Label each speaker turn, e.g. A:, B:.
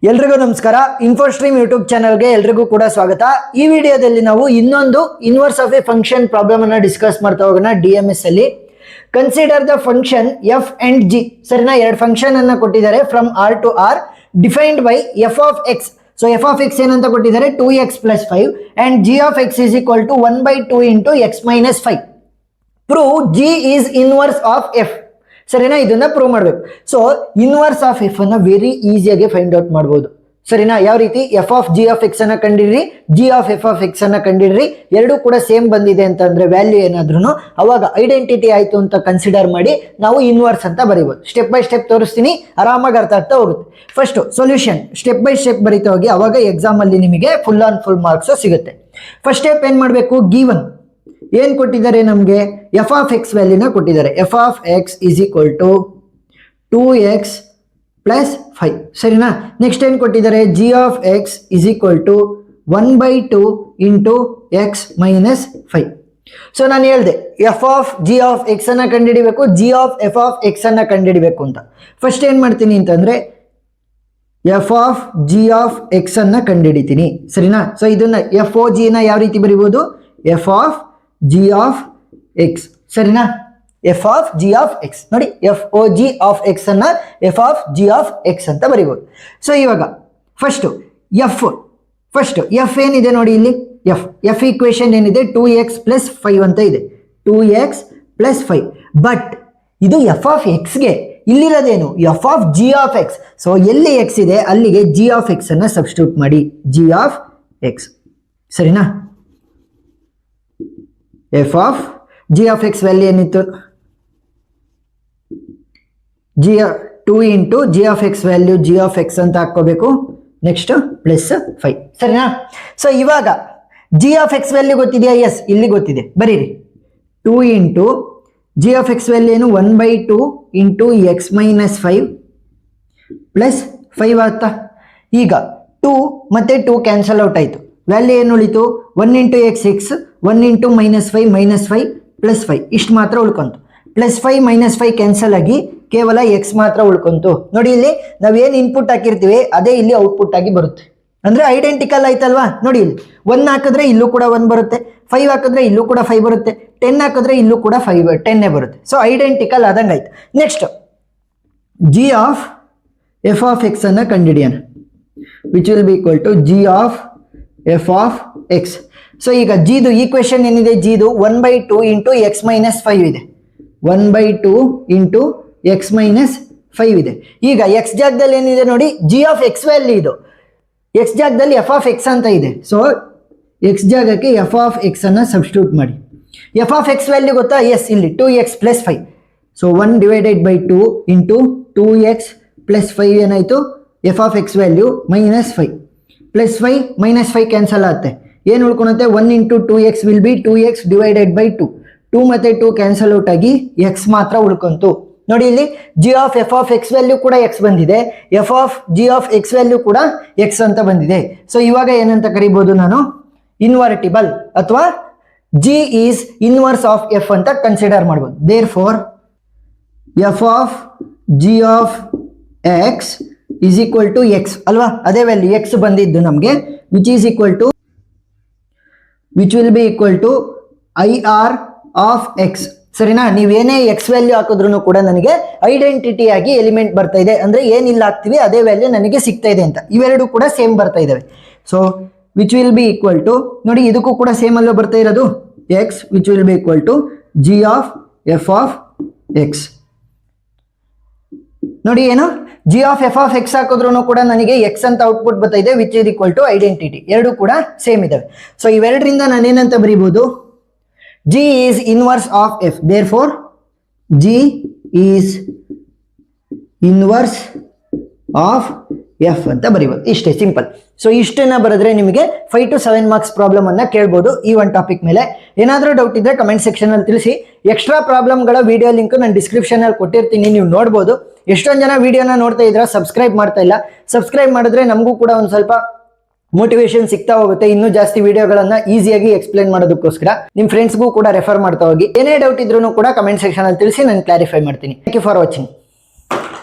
A: ಎಲ್ರಿಗೂ ನಮಸ್ಕಾರ. ಇನ್ಫೋಸ್ಟ್ರೀಮ್ ಯೂಟ್ಯೂಬ್ ಚಾನಲ್ಗೆ ಎಲ್ರಿಗೂ ಕೂಡ ಸ್ವಾಗತ. ಈ ವಿಡಿಯೋದಲ್ಲಿ ನಾವು ಇನ್ನೊಂದು inverse of a function problem ಅನ್ನ ಡಿಸ್ಕಸ್ ಮಾಡ್ತಾ ಹೋಗೋಣ. DMS ಅಲ್ಲಿ consider the function F and G. ಸರಿನಾ, ಎರಡು ಫಂಕ್ಷನ್ ಅನ್ನ ಕೊಟ್ಟಿದ್ದಾರೆ from R to R defined by F of X. So F of X ಏನಂತ ಕೊಟ್ಟಿದ್ದಾರೆ 2x + 5 and G of X is equal to 1/2 into X minus 5. Prove G is inverse of F. ಸರಿನಾ, ಇದನ್ನ prove ಮಾಡಬೇಕು. So inverse of F ಅನ್ನ very ಈಸಿಯಾಗಿ find out ಮಾಡಬಹುದು. ಸರಿನಾ, ಯಾವ ರೀತಿ? F of G of X ಅನ್ನ ಕಂಡಿಡ್ರಿ, g of F of X ಅನ್ನ ಕಂಡಿಡ್ರಿ. ಎರಡೂ ಕೂಡ ಸೇಮ್ ಬಂದಿದೆ ಅಂತಂದ್ರೆ ವ್ಯಾಲ್ಯೂ ಏನಾದ್ರೂ ಅವಾಗ ಐಡೆಂಟಿಟಿ ಆಯ್ತು ಅಂತ ಕನ್ಸಿಡರ್ ಮಾಡಿ ನಾವು ಇನ್ವರ್ಸ್ ಅಂತ ಬರೀಬಹುದು. ಸ್ಟೆಪ್ ಬೈ ಸ್ಟೆಪ್ ತೋರಿಸ್ತೀನಿ, ಆರಾಮಾಗಿ ಅರ್ಥ ಆಗ್ತಾ ಹೋಗುತ್ತೆ. First solution step by step ಬರೀತಾ ಹೋಗಿ, ಅವಾಗ ಎಕ್ಸಾಮ್ ಅಲ್ಲಿ ನಿಮಗೆ ಫುಲ್ ಆನ್ ಫುಲ್ ಮಾರ್ಕ್ಸ್ ಸಿಗುತ್ತೆ. ಫಸ್ಟ್ ಸ್ಟೆಪ್ ಏನ್ ಮಾಡಬೇಕು? ಗಿವನ್ ಏನ್ ಕೊಟ್ಟಿದ್ದಾರೆ ನಮಗೆ? ಎಫ್ ಆಫ್ ಎಕ್ಸ್ ವ್ಯಾಲ್ಯೂನ ಕೊಟ್ಟಿದ್ದಾರೆ. F of X is equal to 2x + 5. ಸರಿನಾ, ನೆಕ್ಸ್ಟ್ ಏನ್ ಕೊಟ್ಟಿದ್ದಾರೆ? G of X is equal to 1/2 into X minus 5. So ನಾನು ಹೇಳ್ದೆ F of G of X ಅನ್ನ ಕಂಡುಹಿಡಿಬೇಕು, G of F of X ಅನ್ನ ಕಂಡುಹಿಡಿಬೇಕು ಅಂತ. ಫಸ್ಟ್ ಏನ್ ಮಾಡ್ತೀನಿ ಅಂತಂದ್ರೆ F of G of X ಅನ್ನ ಕಂಡುಹಿಡಿತೀನಿ. ಸರಿನಾ, ಸೊ ಇದನ್ನ ಎಫ್ ಓ ಜಿ ನ ಯಾವ ರೀತಿ ಬರೀಬಹುದು? F of G of X. ಸರಿನಾ, f of G of X ನೋಡಿ, f o g of X ಅನ್ನ f of G of x ಅಂತ ಬರೀಬಹುದು. ಸೊ ಇವಾಗ ಫಸ್ಟ್ ಎಫ್ ಏನಿದೆ ನೋಡಿ, ಇಲ್ಲಿ ಎಫ್ ಈಕ್ವೇಶನ್ ಏನಿದೆ 2x + 5 ಅಂತ ಇದೆ. 2x + 5. ಬಟ್ ಇದು ಎಫ್ ಆಫ್ ಎಕ್ಸ್ಗೆ, ಇಲ್ಲಿರೋದೇನು? F of G of X. So ಎಲ್ಲಿ ಎಕ್ಸ್ ಇದೆ ಅಲ್ಲಿಗೆ ಜಿ ಆಫ್ ಎಕ್ಸ್ ಅನ್ನ ಸಬ್ಸ್ಟಿಟ್ಯೂಟ್ ಮಾಡಿ, ಜಿ ಆಫ್ ಎಕ್ಸ್. ಸರಿನಾ, f of G of X value ಏನಿತ್ತು? 2 into g of X value g of x ಅಂತ ಹಾಕೋಬೇಕು. ನೆಕ್ಸ್ಟ್ +5. ಸರಿನಾ, ಸೊ ಇವಾಗ ಜಿ ಆಫ್ ಎಕ್ಸ್ ವ್ಯಾಲ್ಯೂ ಗೊತ್ತಿದೆಯಾ? ಎಸ್, ಇಲ್ಲಿ ಗೊತ್ತಿದೆ, ಬರೀರಿ. 2 into g of X value ಏನು? 1/2 ಇಂಟು ಎಕ್ಸ್ ಮೈನಸ್ 5 +5 ಆಯ್ತಾ? ಈಗ 2 ಮತ್ತೆ 2 ಕ್ಯಾನ್ಸಲ್ ಔಟ್ ಆಯಿತು. ವ್ಯಾಲ್ಯೂ ಏನು ಉಳಿತು? 1 ಇಂಟು ಎಕ್ಸ್ ಎಕ್ಸ್, 1 ಇಂಟು -5 -5 +5. ಇಷ್ಟು ಮಾತ್ರ ಉಳ್ಕೊಂತು. +5 -5 ಕ್ಯಾನ್ಸಲ್ ಆಗಿ ಕೇವಲ ಎಕ್ಸ್ ಮಾತ್ರ ಉಳ್ಕೊಂತು. ನೋಡಿ, ಇಲ್ಲಿ ನಾವೇನು ಇನ್ಪುಟ್ ಹಾಕಿರ್ತೀವಿ ಅದೇ ಇಲ್ಲಿ ಔಟ್ಪುಟ್ ಆಗಿ ಬರುತ್ತೆ. ಅಂದ್ರೆ ಐಡೆಂಟಿಕಲ್ ಆಯ್ತಲ್ವಾ? ನೋಡಿ, ಇಲ್ಲಿ 1 ಹಾಕಿದ್ರೆ ಇಲ್ಲೂ ಕೂಡ 1 ಬರುತ್ತೆ, 5 ಹಾಕಿದ್ರೆ ಇಲ್ಲೂ ಕೂಡ 5 ಬರುತ್ತೆ, 10 ಹಾಕಿದ್ರೆ ಇಲ್ಲೂ ಕೂಡ 10 ಬರುತ್ತೆ. ಸೊ ಐಡೆಂಟಿಕಲ್ ಆದಂಗೆ ಆಯ್ತು. Next G of F of X ಅನ್ನ ಕಂಡುಹಿಡಿಯೋಣ, which will be equal to G of F of X. So ಈಗ ಜಿದು ಈಕ್ವೇಶನ್ ಏನಿದೆ? ಜಿದು 1/2 ಇಂಟು ಎಕ್ಸ್ ಮೈನಸ್ 5 ಇದೆ. 1/2 ಇಂಟು ಎಕ್ಸ್ ಮೈನಸ್ 5 ಇದೆ. ಈಗ ಎಕ್ಸ್ ಜಾಗದಲ್ಲಿ ಏನಿದೆ ನೋಡಿ? ಜಿ ಆಫ್ ಎಕ್ಸ್ ವ್ಯಾಲ್ಯೂ ಇದು. ಎಕ್ಸ್ ಜಾಗದಲ್ಲಿ ಎಫ್ ಆಫ್ ಎಕ್ಸ್ ಅಂತ ಇದೆ. ಸೊ ಎಕ್ಸ್ ಜಾಗಕ್ಕೆ ಎಫ್ ಆಫ್ ಎಕ್ಸ್ ಅನ್ನ ಸಬ್ಸ್ಟಿಟ್ಯೂಟ್ ಮಾಡಿ. ಎಫ್ ಆಫ್ ಎಕ್ಸ್ ವ್ಯಾಲ್ಯೂ ಗೊತ್ತಾ? ಎಸ್, ಇಲ್ಲಿ 2x + 5. ಸೊ 1/2 ಇಂಟು 2x + 5 ಏನಾಯ್ತು? F of X value -5. +5 -5 cancel ಆಗುತ್ತೆ. ಏನು ಉಳ್ಕೊಳುತ್ತೆ? 1 into 2x will be 2x / 2. 2 ಮತ್ತೆ 2 ಕ್ಯಾನ್ಸಲ್ ಔಟ್ ಆಗಿ ಎಕ್ಸ್ ಮಾತ್ರ ಉಳ್ಕೊಂತು. ನೋಡಿ, ಇಲ್ಲಿ G of F of X value ಕೂಡ ಎಕ್ಸ್ ಬಂದಿದೆ, F of G of X value ಕೂಡ ಎಕ್ಸ್ ಅಂತ ಬಂದಿದೆ. ಸೊ ಇವಾಗ ಏನಂತ ಕರಿಬಹುದು ನಾನು? ಇನ್ವರ್ಟಿಬಲ್ ಅಥವಾ G is inverse of F ಅಂತ ಕನ್ಸಿಡರ್ ಮಾಡಬಹುದು. Therefore F of G of X is equal to X ಅಲ್ವಾ? ಅದೇ ವ್ಯಾಲ್ಯೂ ಎಕ್ಸ್ ಬಂದಿದ್ದು ನಮಗೆ, which will be equal to IR of X. ಸರಿನಾ, ನೀವೇನೇ ಎಕ್ಸ್ ವ್ಯಾಲ್ಯೂ ಹಾಕಿದ್ರು ಕೂಡ ನನಗೆ ಐಡೆಂಟಿಟಿ ಆಗಿ ಎಲಿಮೆಂಟ್ ಬರ್ತಾ ಇದೆ, ಅಂದ್ರೆ ಏನಿಲ್ಲ ಹಾಕ್ತಿವಿ ಅದೇ ವ್ಯಾಲ್ಯೂ ನನಗೆ ಸಿಗ್ತಾ ಇದೆ ಅಂತ. ಇವೆರಡು ಕೂಡ ಸೇಮ್ ಬರ್ತಾ ಇದಾವೆ. So which will be equal to, ನೋಡಿ ಇದಕ್ಕೂ ಕೂಡ ಸೇಮ್ ಅಲ್ಲೂ ಬರ್ತಾ ಇರೋದು X, which will be equal to G of F of X. ನೋಡಿ, ಏನು G of F of X ಹಾಕಿದ್ರು ಕೂಡ ನನಗೆ ಎಕ್ಸ್ ಅಂತ ಔಟ್ಪುಟ್ ಬರ್ತಾ ಇದೆ, which is equal to identity. ಎರಡು ಕೂಡ ಸೇಮ್ ಇದಾವೆ. ಸೊ ಇವೆರಡರಿಂದ ನಾನೇನಂತ ಬರೀಬಹುದು? G is inverse of F. Therefore, G is inverse of F ಅಂತ ಬರೀಬಹುದು. ಇಷ್ಟೇ ಸಿಂಪಲ್. ಸೊ ಇಷ್ಟನ್ನ ಬರೆದ್ರೆ ನಿಮಗೆ 5 to 7 ಮಾರ್ಕ್ಸ್ ಪ್ರಾಬ್ಲಮ್ ಅನ್ನ ಕೇಳ್ಬೋದು ಈ ಒಂದು ಟಾಪಿಕ್ ಮೇಲೆ. ಏನಾದರೂ ಡೌಟ್ ಇದ್ರೆ ಕಮೆಂಟ್ ಸೆಕ್ಷನ್ ಅಲ್ಲಿ ತಿಳಿಸಿ. ಎಕ್ಸ್ಟ್ರಾ ಪ್ರಾಬ್ಲಮ್ಗಳ ವಿಡಿಯೋ ಲಿಂಕ್ ನಾನು ಡಿಸ್ಕ್ರಿಪ್ಷನ್ ಅಲ್ಲಿ ಕೊಟ್ಟಿರ್ತೀನಿ, ನೀವು ನೋಡ್ಬೋದು. ಎಷ್ಟೊಂದು ಜನ ವಿಡಿಯೋನ ನೋಡ್ತಾ ಇದ್ರ, ಸಬ್ಸ್ಕ್ರೈಬ್ ಮಾಡ್ತಾ ಇಲ್ಲ. ಸಬ್ಸ್ಕ್ರೈಬ್ ಮಾಡಿದ್ರೆ ನಮಗೂ ಕೂಡ ಒಂದು ಸ್ವಲ್ಪ ಮೋಟಿವೇಶನ್ ಸಿಗ್ತಾ ಹೋಗುತ್ತೆ, ಇನ್ನೂ ಜಾಸ್ತಿ ವಿಡಿಯೋಗಳನ್ನ ಈಸಿಯಾಗಿ ಎಕ್ಸ್ಪ್ಲೇನ್ ಮಾಡೋದಕ್ಕೋಸ್ಕರ. ನಿಮ್ಮ ಫ್ರೆಂಡ್ಸ್ಗೂ ಕೂಡ ರೆಫರ್ ಮಾಡ್ತಾ ಹೋಗಿ. ಏನೇ ಡೌಟ್ ಇದ್ರೂ ಕೂಡ ಕಮೆಂಟ್ ಸೆಕ್ಷನ್ ಅಲ್ಲಿ ತಿಳಿಸಿ, ನಾನು ಕ್ಲಾರಿಫೈ ಮಾಡ್ತೀನಿ. Thank you for watching.